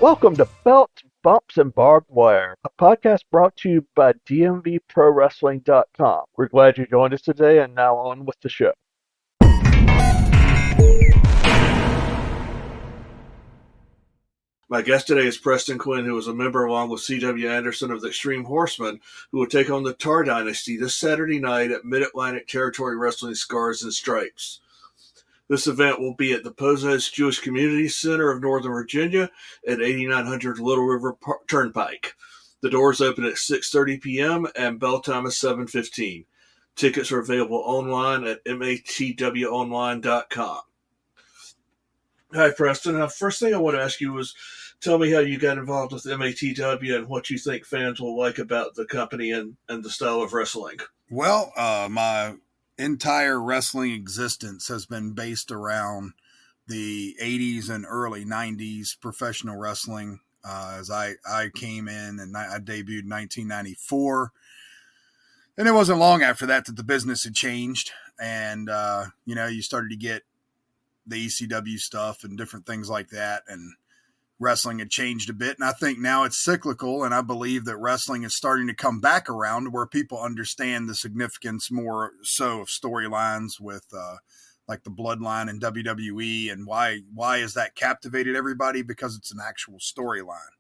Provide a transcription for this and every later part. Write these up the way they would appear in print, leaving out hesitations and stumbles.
Welcome to Belts, Bumps, and Barbed Wire, a podcast brought to you by DMVProWrestling.com. We're glad you joined us today, and now on with the show. My guest today is Preston Quinn, who is a member along with C.W. Anderson of the Extreme Horsemen, who will take on the Tar Dynasty this Saturday night at Mid-Atlantic Territory Wrestling Scars and Stripes. This event will be at the Pozos Jewish Community Center of Northern Virginia at 8900 Little River Turnpike. The doors open at 6:30 p.m. and bell time is 7:15. Tickets are available online at matwonline.com. Hi, Preston. First thing I want to ask you was tell me how you got involved with MATW and what you think fans will like about the company and the style of wrestling. Well, my entire wrestling existence has been based around the 80s and early 90s professional wrestling. As I came in and I debuted in 1994. And it wasn't long after that the business had changed. And, you started to get the ECW stuff and different things like that. And wrestling had changed a bit. And I think now it's cyclical. And I believe that wrestling is starting to come back around where people understand the significance more so of storylines with like the Bloodline and WWE. And why has that captivated everybody? Because it's an actual storyline.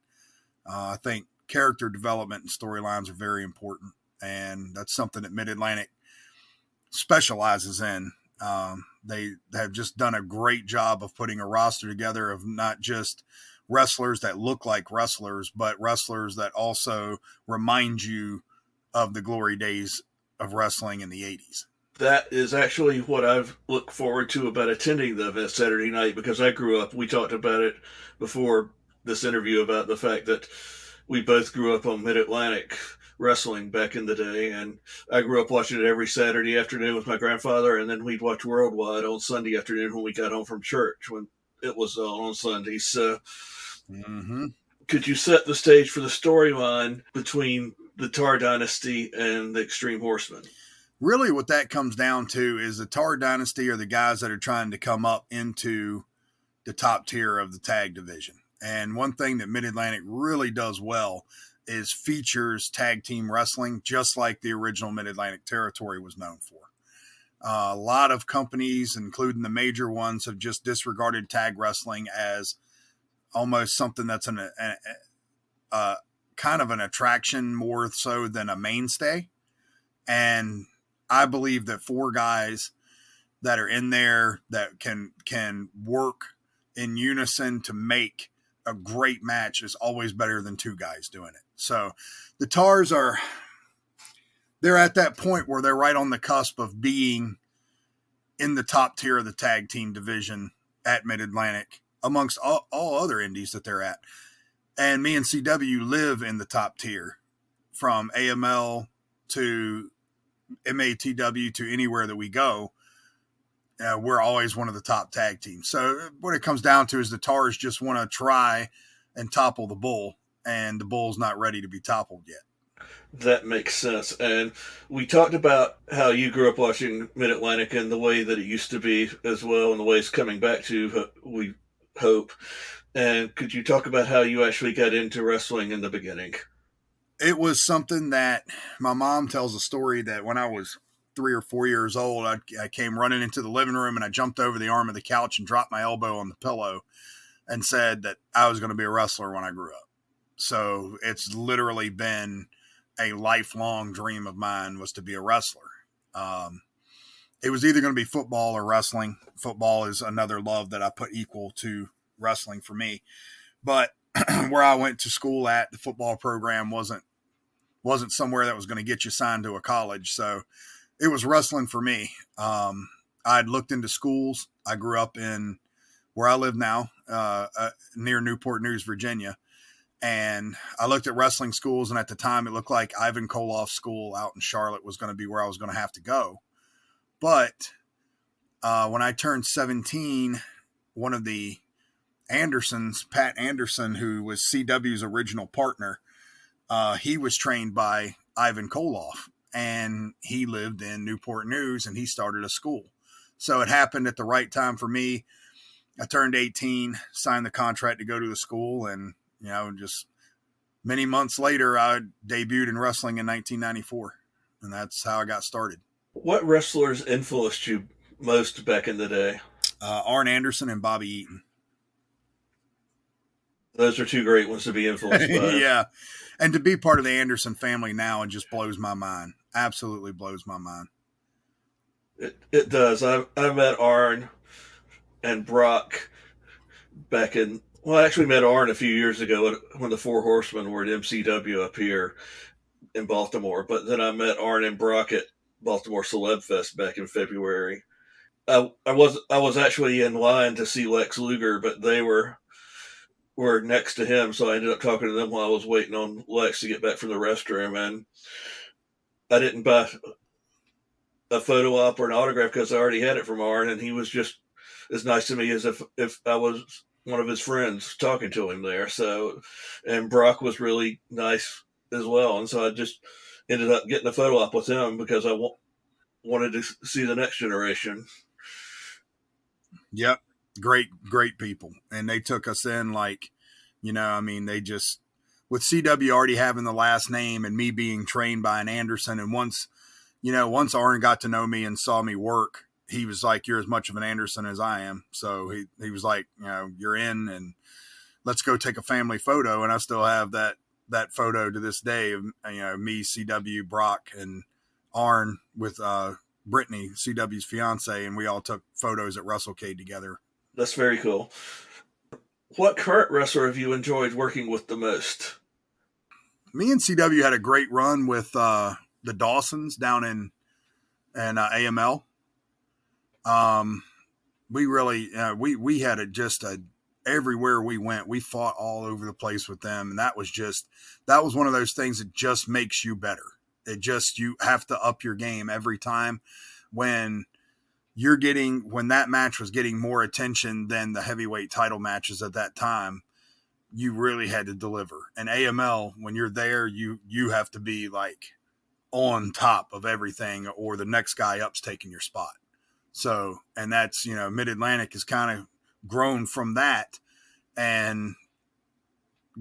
I think character development and storylines are very important. And that's something that Mid-Atlantic specializes in. They have just done a great job of putting a roster together of not just wrestlers that look like wrestlers, but wrestlers that also remind you of the glory days of wrestling in the 80s. That is actually what I've looked forward to about attending the event Saturday night, because I grew up, we talked about it before this interview about the fact that we both grew up on Mid-Atlantic wrestling back in the day, and I grew up watching it every Saturday afternoon with my grandfather, and then we'd watch Worldwide on Sunday afternoon when we got home from church when it was on Sundays. So Could you set the stage for the storyline between the Tar Dynasty and the Extreme Horsemen? Really what that comes down to is the Tar Dynasty are the guys that are trying to come up into the top tier of the tag division. And one thing that Mid-Atlantic really does well is features tag team wrestling, just like the original Mid-Atlantic Territory was known for. A lot of companies, including the major ones, have just disregarded tag wrestling as almost something that's kind of an attraction more so than a mainstay. And I believe that four guys that are in there that can work in unison to make a great match is always better than two guys doing it. So the Tars they're at that point where they're right on the cusp of being in the top tier of the tag team division at Mid-Atlantic amongst all other indies that they're at. And me and CW live in the top tier from AML to MATW to anywhere that we go. We're always one of the top tag teams. So what it comes down to is the Tars just want to try and topple the Bull, and the Bull's not ready to be toppled yet. That makes sense. And we talked about how you grew up watching Mid-Atlantic and the way that it used to be as well, and the way it's coming back to, we hope. And could you talk about how you actually got into wrestling in the beginning? It was something that my mom tells a story that when I was 3 or 4 years old, I came running into the living room and I jumped over the arm of the couch and dropped my elbow on the pillow and said that I was going to be a wrestler when I grew up. So it's literally been a lifelong dream of mine was to be a wrestler. It was either going to be football or wrestling. Football is another love that I put equal to wrestling for me. But where I went to school at, the football program wasn't somewhere that was going to get you signed to a college. So it was wrestling for me. I'd looked into schools. I grew up in where I live now, near Newport News, Virginia. And I looked at wrestling schools, and at the time it looked like Ivan Koloff's school out in Charlotte was going to be where I was going to have to go. But when I turned 17, one of the Andersons, Pat Anderson, who was CW's original partner, he was trained by Ivan Koloff, and he lived in Newport News, and he started a school. So it happened at the right time for me. I turned 18, signed the contract to go to the school, and Just many months later, I debuted in wrestling in 1994, and that's how I got started. What wrestlers influenced you most back in the day? Arn Anderson and Bobby Eaton. Those are two great ones to be influenced by. Yeah. And to be part of the Anderson family now, it just blows my mind. Absolutely blows my mind. It does. I met Arn and Brock back in. Well, I actually met Arn a few years ago when the Four Horsemen were at MCW up here in Baltimore. But then I met Arn and Brock at Baltimore Celeb Fest back in February. I was actually in line to see Lex Luger, but they were next to him, so I ended up talking to them while I was waiting on Lex to get back from the restroom, and I didn't buy a photo op or an autograph because I already had it from Arn, and he was just as nice to me as if I was one of his friends talking to him there. So, and Brock was really nice as well, and so I just ended up getting a photo op with him because I wanted to see the next generation. Yep. Great people. And they took us in like, they just, with CW already having the last name and me being trained by an Anderson. And once Arn got to know me and saw me work, he was like, you're as much of an Anderson as I am. So he was like, you're in, and let's go take a family photo. And I still have that photo to this day of, me, CW, Brock, and Arn with, Brittany, CW's fiance, and we all took photos at WrestleCade together. That's very cool. What current wrestler have you enjoyed working with the most? Me and CW had a great run with the Dawsons down in AML. We really we had everywhere we went, we fought all over the place with them, and that was one of those things that just makes you better. You have to up your game every time when that match was getting more attention than the heavyweight title matches at that time. You really had to deliver. And AML, when you're there, you have to be like on top of everything, or the next guy up's taking your spot. So, and that's, Mid-Atlantic has kind of grown from that and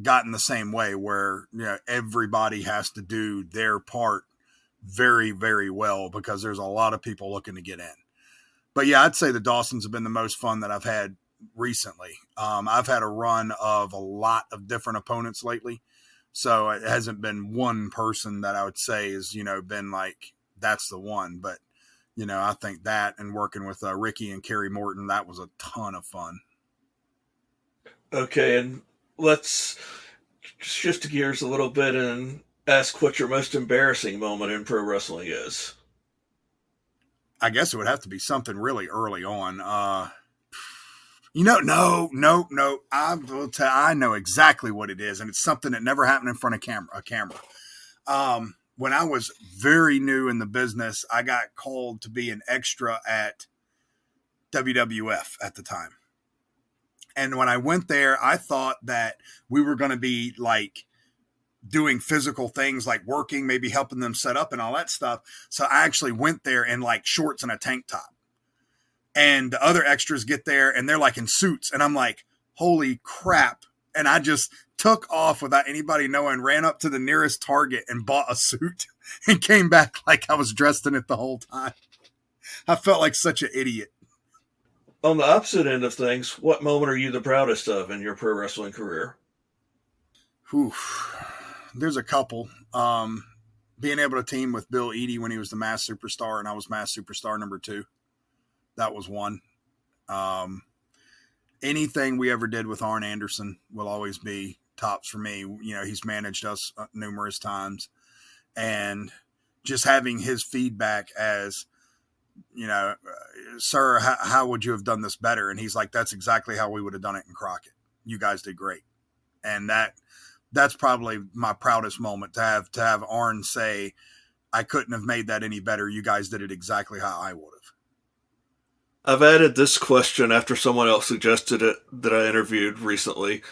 gotten the same way where, everybody has to do their part very, very well because there's a lot of people looking to get in. But yeah, I'd say the Dawsons have been the most fun that I've had recently. I've had a run of a lot of different opponents lately. So it hasn't been one person that I would say has, been like, that's the one. But, I think that and working with Ricky and Kerry Morton, that was a ton of fun. Okay, and let's shift gears a little bit and ask what your most embarrassing moment in pro wrestling is. I guess it would have to be something really early on. No. I will tell. I know exactly what it is, and it's something that never happened in front of a camera. When I was very new in the business, I got called to be an extra at WWF at the time. And when I went there, I thought that we were going to be like doing physical things like working, maybe helping them set up and all that stuff. So I actually went there in like shorts and a tank top. And the other extras get there and they're like in suits. And I'm like, holy crap. And I just took off without anybody knowing, ran up to the nearest Target and bought a suit and came back like I was dressed in it the whole time. I felt like such an idiot. On the opposite end of things, what moment are you the proudest of in your pro wrestling career? Whew. There's a couple. Being able to team with Bill Eadie when he was the Mass Superstar and I was Mass Superstar number 2. That was one. Anything we ever did with Arn Anderson will always be tops for me. He's managed us numerous times, and just having his feedback as, sir, how would you have done this better? And he's like, that's exactly how we would have done it in Crockett. You guys did great. And that's probably my proudest moment, to have Arn say, I couldn't have made that any better. You guys did it exactly how I would have. I've added this question after someone else suggested it that I interviewed recently.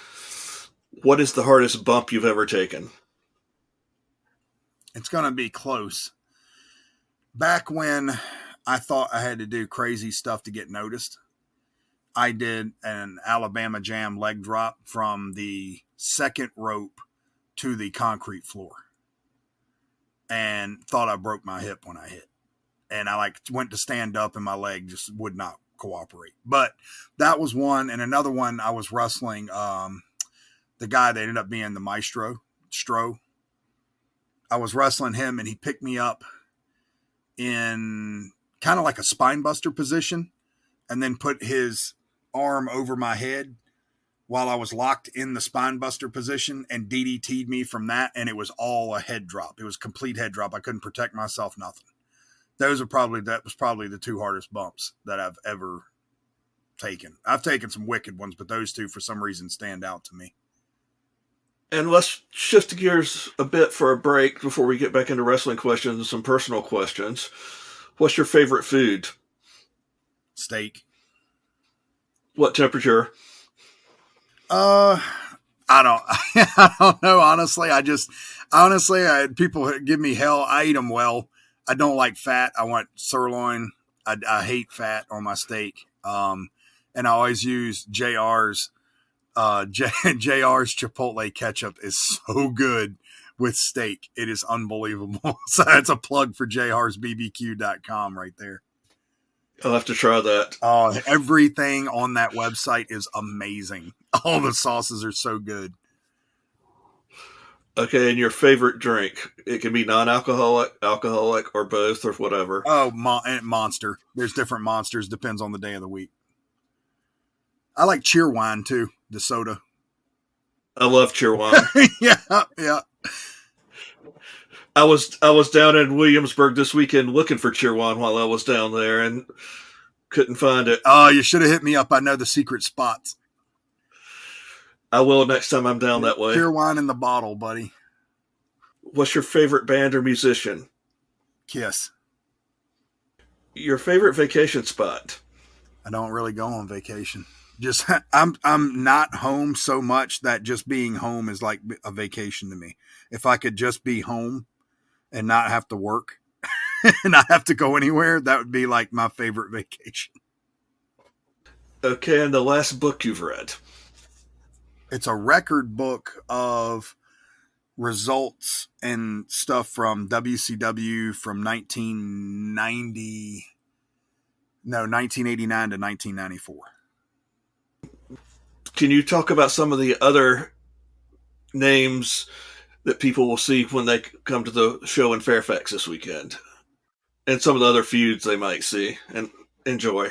What is the hardest bump you've ever taken? It's going to be close. Back when I thought I had to do crazy stuff to get noticed, I did an Alabama Jam leg drop from the second rope to the concrete floor and thought I broke my hip when I hit. And I went to stand up and my leg just would not cooperate. But that was one. And another one, I was wrestling the guy that ended up being the maestro, Stro. I was wrestling him and he picked me up in kind of like a spine buster position and then put his arm over my head while I was locked in the spine buster position and DDT'd me from that. And it was all a head drop. It was a complete head drop. I couldn't protect myself, nothing. That was probably the two hardest bumps that I've ever taken. I've taken some wicked ones, but those two for some reason stand out to me. And let's shift gears a bit for a break before we get back into wrestling questions and some personal questions. What's your favorite food? Steak. What temperature? I don't know. Honestly, people give me hell. I eat them well. I don't like fat. I want sirloin. I hate fat on my steak. And I always use JR's. JR's Chipotle ketchup is so good with steak. It is unbelievable. So that's a plug for jrsbbq.com right there. I'll have to try that. Everything on that website is amazing. All the sauces are so good. Okay, and your favorite drink? It can be non-alcoholic, alcoholic, or both, or whatever. Oh, Monster. There's different Monsters. Depends on the day of the week. I like Cheerwine, too, the soda. I love Cheerwine. Yeah. I was down in Williamsburg this weekend looking for Cheerwine while I was down there and couldn't find it. Oh, you should have hit me up. I know the secret spots. I will next time I'm down that way. Cheerwine in the bottle, buddy. What's your favorite band or musician? Kiss. Your favorite vacation spot? I don't really go on vacation. Just I'm not home so much that just being home is like a vacation to me. If I could just be home and not have to work and not have to go anywhere, that would be like my favorite vacation. Okay, and the last book you've read? It's a record book of results and stuff from WCW from 1989 to 1994. Can you talk about some of the other names that people will see when they come to the show in Fairfax this weekend? And some of the other feuds they might see and enjoy?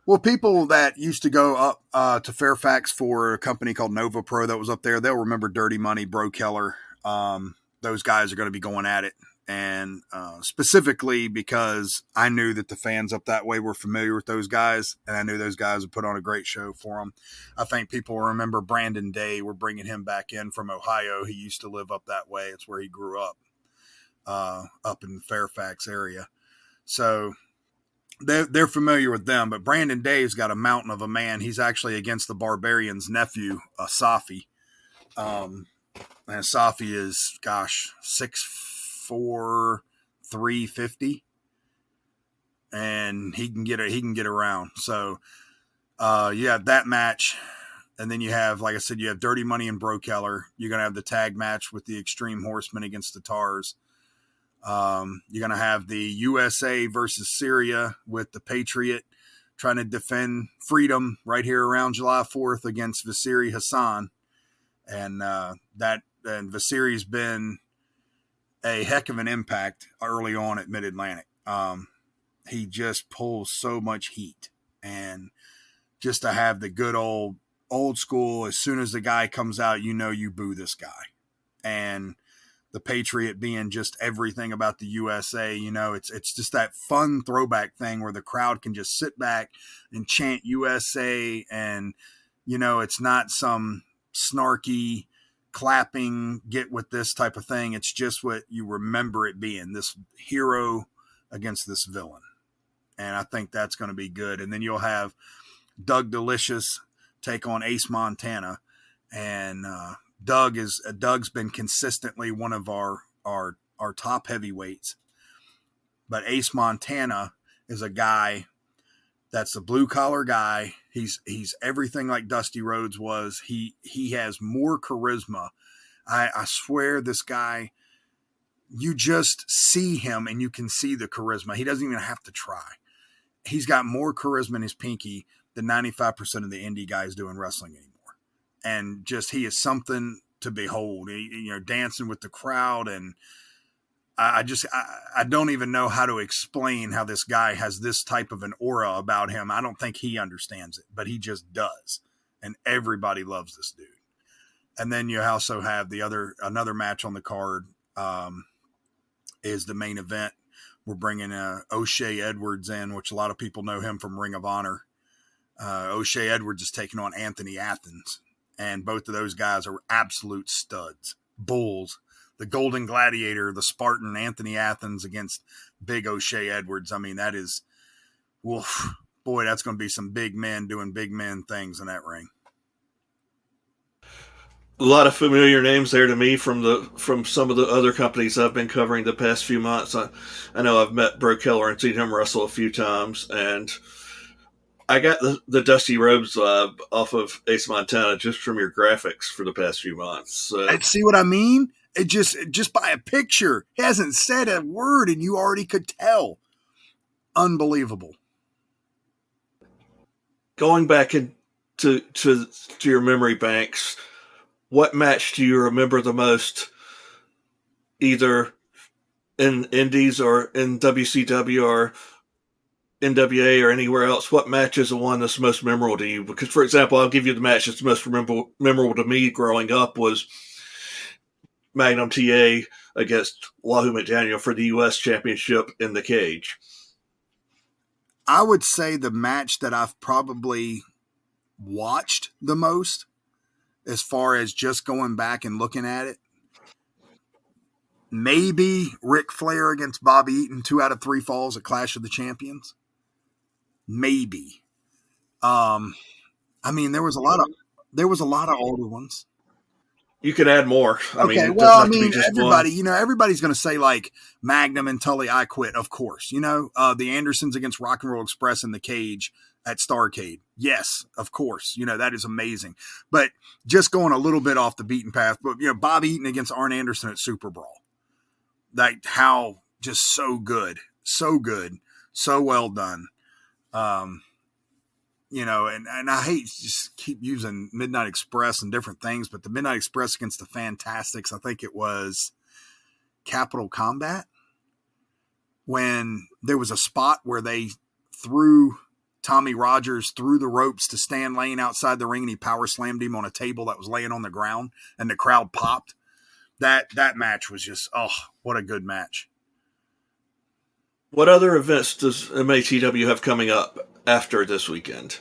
Well, people that used to go up to Fairfax for a company called Nova Pro that was up there, they'll remember Dirty Money, Bro Keller. Those guys are going to be going at it. And specifically because I knew that the fans up that way were familiar with those guys, and I knew those guys would put on a great show for them. I think people will remember Brandon Day. We're bringing him back in from Ohio. He used to live up that way. It's where he grew up in the Fairfax area. So they're familiar with them, but Brandon Dave's got a mountain of a man. He's actually against the Barbarian's nephew, Safi. And Safi is, 6'4", 350, and he can get around. So you have that match, and then you have, like I said, you have Dirty Money and Bro Keller. You're gonna have the tag match with the Extreme Horsemen against the Tars. You're going to have the USA versus Syria with the Patriot trying to defend freedom right here around July 4th against Vasiri Hassan. And Vasiri's been a heck of an impact early on at Mid-Atlantic. He just pulls so much heat. And just to have the good old school, as soon as the guy comes out, you boo this guy. And the Patriot being just everything about the USA, it's just that fun throwback thing where the crowd can just sit back and chant USA, and it's not some snarky clapping, get with this type of thing. It's just what you remember it being, this hero against this villain. And I think that's going to be good. And then you'll have Doug Delicious take on Ace Montana, and Doug's been consistently one of our top heavyweights, but Ace Montana is a guy that's a blue collar guy. He's everything like Dusty Rhodes was. He has more charisma. I swear this guy, you just see him and you can see the charisma. He doesn't even have to try. He's got more charisma in his pinky than 95% of the indie guys do in wrestling anymore. And just, he is something to behold, dancing with the crowd. And I don't even know how to explain how this guy has this type of an aura about him. I don't think he understands it, but he just does. And everybody loves this dude. And then you also have another match on the card, is the main event. We're bringing O'Shea Edwards in, which a lot of people know him from Ring of Honor. O'Shea Edwards is taking on Anthony Athens. And both of those guys are absolute studs, bulls. The Golden Gladiator, the Spartan Anthony Athens against big O'Shea Edwards. I mean, that is, woof, boy, that's going to be some big men doing big men things in that ring. A lot of familiar names there to me from some of the other companies I've been covering the past few months. I know I've met Bro Keller and seen him wrestle a few times, and I got the Dusty Rhodes vibe off of Ace Montana just from your graphics for the past few months. See what I mean? It just by a picture, he hasn't said a word, and you already could tell. Unbelievable. Going back to your memory banks, what match do you remember the most, either in Indies or in WCW or NWA or anywhere else? What match is the one that's most memorable to you? Because, for example, I'll give you the match that's most memorable to me growing up was Magnum TA against Wahoo McDaniel for the U.S. Championship in the cage. I would say the match that I've probably watched the most, as far as just going back and looking at it, maybe Ric Flair against Bobby Eaton, 2 out of 3 falls at Clash of the Champions. Maybe. I mean, there was a lot of older ones. You can add more. Everybody, everybody's going to say like Magnum and Tully, I Quit. Of course, the Andersons against Rock and Roll Express in the cage at Starrcade. Yes, of course. That is amazing. But just going a little bit off the beaten path, but Bobby Eaton against Arn Anderson at Super Brawl. Like, how just so good, so well done. And I hate to just keep using Midnight Express and different things, but the Midnight Express against the Fantastics, I think it was Capital Combat, when there was a spot where they threw Tommy Rogers through the ropes to Stan Lane outside the ring, and he power slammed him on a table that was laying on the ground, and the crowd popped. That match was just, what a good match. What other events does MATW have coming up after this weekend?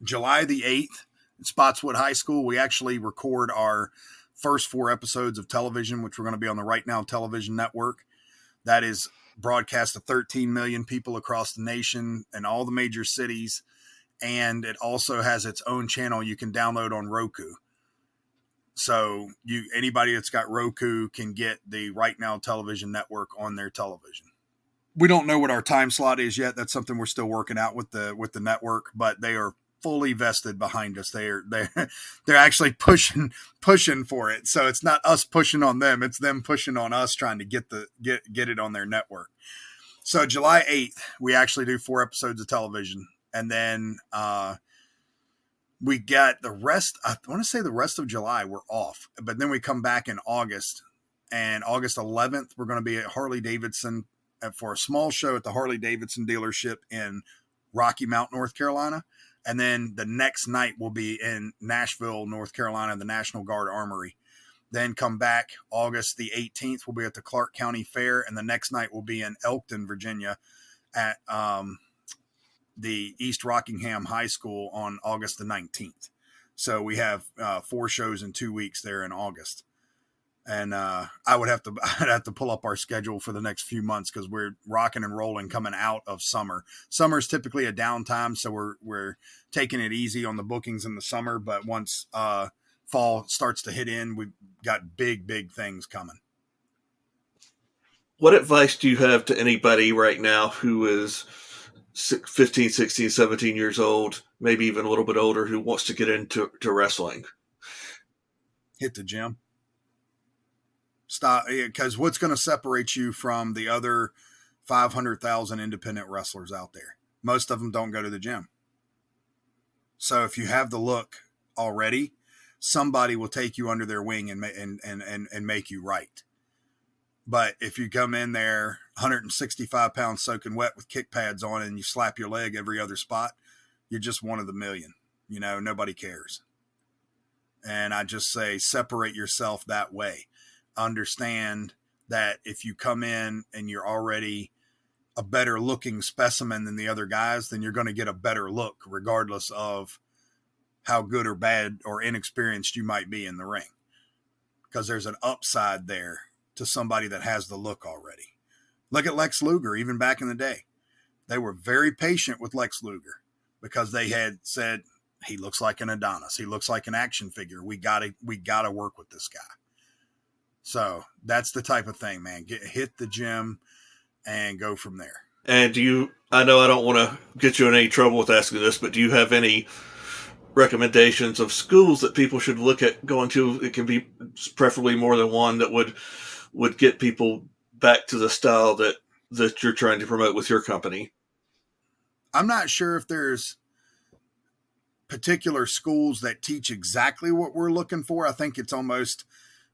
July the 8th, at Spotswood High School, we actually record our first 4 episodes of television, which we're going to be on the Right Now television network. That is broadcast to 13 million people across the nation and all the major cities. And it also has its own channel you can download on Roku. So anybody that's got Roku can get the Right Now television network on their television. We don't know what our time slot is yet. That's something we're still working out with the network, but they are fully vested behind us. They're actually pushing for it. So it's not us pushing on them. It's them pushing on us, trying to get it on their network. So July 8th, we actually do 4 episodes of television. And then, we got the rest. I want to say the rest of July we're off, but then we come back in August, and August 11th, we're going to be at Harley Davidson for a small show at the Harley Davidson dealership in Rocky Mount, North Carolina. And then the next night we'll be in Nashville, North Carolina, the National Guard Armory. Then come back August the 18th, we'll be at the Clark County Fair. And the next night we'll be in Elkton, Virginia at, the East Rockingham High School on August the 19th. So we have 4 shows in 2 weeks there in August. And I'd have to pull up our schedule for the next few months, because we're rocking and rolling coming out of summer. Summer is typically a downtime, so we're taking it easy on the bookings in the summer. But once fall starts to hit in, we've got big things coming. What advice do you have to anybody right now who is 15, 16, 17 years old, maybe even a little bit older, who wants to get into wrestling? Hit the gym. Stop, because what's going to separate you from the other 500,000 independent wrestlers out there? Most of them don't go to the gym. So if you have the look already, somebody will take you under their wing and make you right. But if you come in there 165 pounds soaking wet with kick pads on and you slap your leg every other spot, you're just one of the million. You know, nobody cares. And I just say separate yourself that way. Understand that if you come in and you're already a better looking specimen than the other guys, then you're going to get a better look regardless of how good or bad or inexperienced you might be in the ring. Because there's an upside there to somebody that has the look already. Look at Lex Luger, even back in the day. They were very patient with Lex Luger because they had said, he looks like an Adonis. He looks like an action figure. We gotta work with this guy. So that's the type of thing, man. Hit the gym and go from there. And I know I don't want to get you in any trouble with asking this, but do you have any recommendations of schools that people should look at going to? It can be preferably more than one that would get people back to the style that you're trying to promote with your company. I'm not sure if there's particular schools that teach exactly what we're looking for. I think it's almost,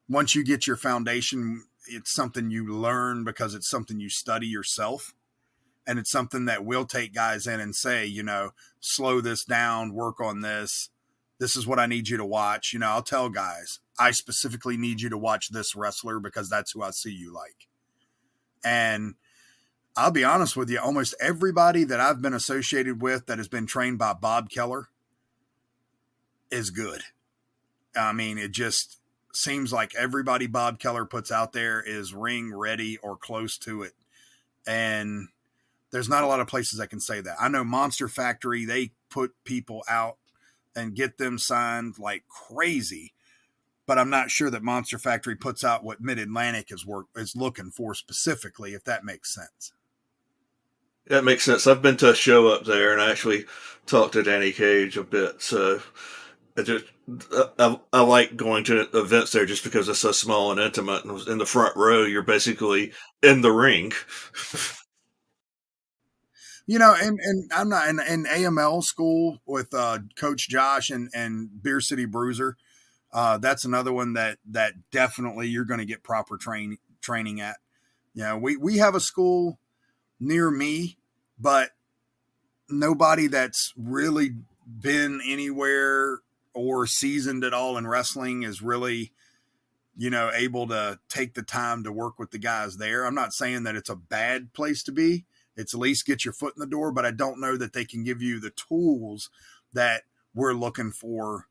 once you get your foundation, it's something you learn because it's something you study yourself. And it's something that we'll take guys in and say, you know, slow this down, work on this. This is what I need you to watch. You know, I'll tell guys, I specifically need you to watch this wrestler because that's who I see you like. And I'll be honest with you, almost everybody that I've been associated with that has been trained by Bob Keller is good. I mean, it just seems like everybody Bob Keller puts out there is ring ready or close to it. And there's not a lot of places that can say that. I know Monster Factory, they put people out and get them signed like crazy, but I'm not sure that Monster Factory puts out what Mid-Atlantic is looking for specifically, if that makes sense. That makes sense. I've been to a show up there and I actually talked to Danny Cage a bit. So I like going to events there just because it's so small and intimate. And in the front row, you're basically in the ring. You know, and I'm not in AML school with Coach Josh and Beer City Bruiser. That's another one that definitely you're going to get proper training at. You know, we have a school near me, but nobody that's really been anywhere or seasoned at all in wrestling is really, you know, able to take the time to work with the guys there. I'm not saying that it's a bad place to be. It's at least get your foot in the door, but I don't know that they can give you the tools that we're looking for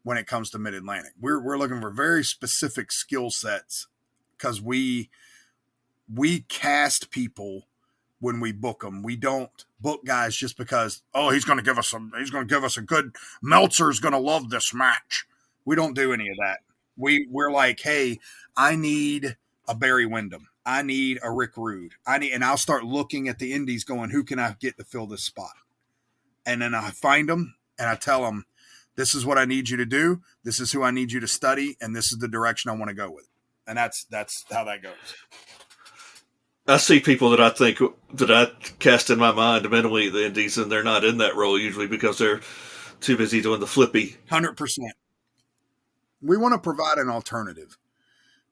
when it comes to Mid-Atlantic. We're looking for very specific skill sets because we cast people when we book them. We don't book guys just because, oh, he's going to give us a good, Meltzer's going to love this match. We don't do any of that. We're like, hey, I need a Barry Windham. I need a Rick Rude. And I'll start looking at the indies going, who can I get to fill this spot? And then I find them and I tell them, this is what I need you to do. This is who I need you to study. And this is the direction I want to go with. And that's how that goes. I see people that I think that I cast in my mind mentally the indies, and they're not in that role usually because they're too busy doing the flippy. 100%. We want to provide an alternative.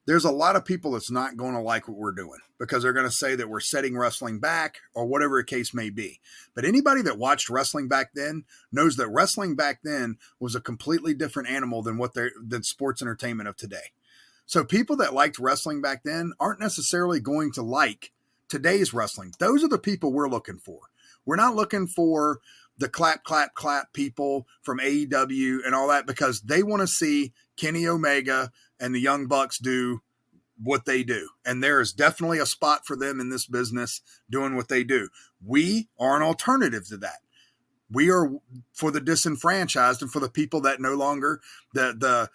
There's a lot of people that's not going to like what we're doing because they're going to say that we're setting wrestling back or whatever the case may be. But anybody that watched wrestling back then knows that wrestling back then was a completely different animal than than sports entertainment of today. So people that liked wrestling back then aren't necessarily going to like today's wrestling. Those are the people we're looking for. We're not looking for the clap, clap, clap people from AEW and all that because they want to see Kenny Omega and the Young Bucks do what they do. And there is definitely a spot for them in this business doing what they do. We are an alternative to that. We are for the disenfranchised and for the people that no longer, the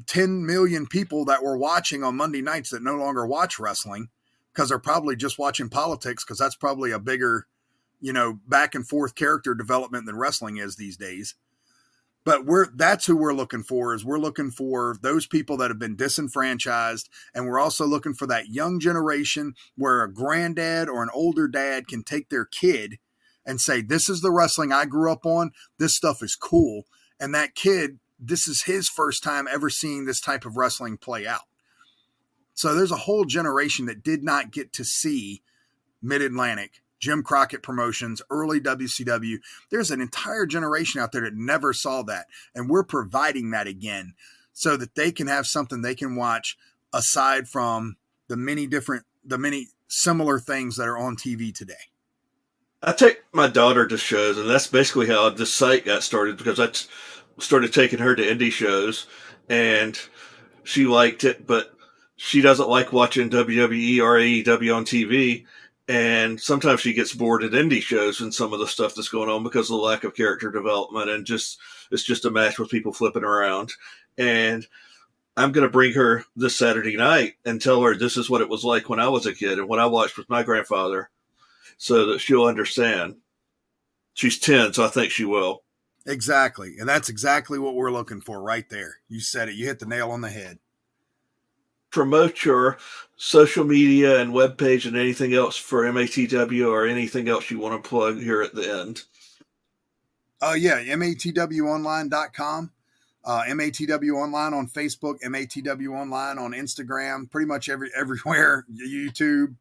10 million people that were watching on Monday nights that no longer watch wrestling because they're probably just watching politics because that's probably a bigger back and forth character development than wrestling is these days. But that's who we're looking for. Is we're looking for those people that have been disenfranchised, and we're also looking for that young generation where a granddad or an older dad can take their kid and say, this is the wrestling I grew up on. This stuff is cool. And that kid, this is his first time ever seeing this type of wrestling play out. So there's a whole generation that did not get to see Mid-Atlantic, Jim Crockett Promotions, early WCW. There's an entire generation out there that never saw that. And we're providing that again so that they can have something they can watch aside from the many similar things that are on TV today. I take my daughter to shows, and that's basically how this site got started, because I started taking her to indie shows, and she liked it, but she doesn't like watching WWE or AEW on TV, and sometimes she gets bored at indie shows and some of the stuff that's going on because of the lack of character development, and it's just a match with people flipping around. And I'm going to bring her this Saturday night and tell her this is what it was like when I was a kid and what I watched with my grandfather, so that she'll understand. She's 10, so I think she will. Exactly. And that's exactly what we're looking for right there. You said it. You hit the nail on the head. Promote your social media and webpage and anything else for MATW, or anything else you want to plug here at the end. Yeah, matwonline.com. MATW Online on Facebook, MATW Online on Instagram, pretty much everywhere, YouTube.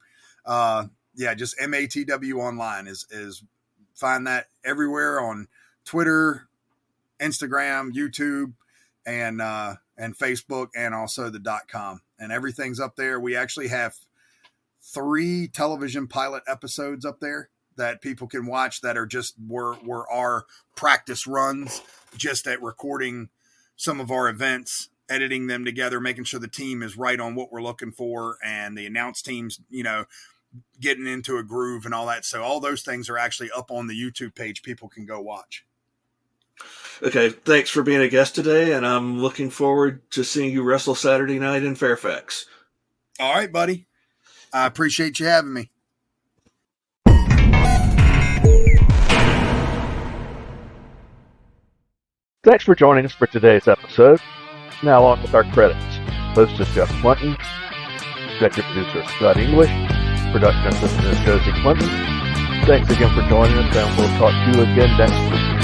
Just MATW Online is find that everywhere on Twitter, Instagram, YouTube, and Facebook, and also the .com, and everything's up there. We actually have 3 television pilot episodes up there that people can watch that are just were our practice runs, just at recording some of our events, editing them together, making sure the team is right on what we're looking for, and the announce teams, getting into a groove and all that. So all those things are actually up on the YouTube page. People can go watch. Okay, thanks for being a guest today, and I'm looking forward to seeing you wrestle Saturday night in Fairfax. All right, buddy. I appreciate you having me. Thanks for joining us for today's episode. Now on with our credits. Host is Jeff Quinton. Executive producer Scott English. Production assistant is Josie Quinton. Thanks again for joining us, and we'll talk to you again next week.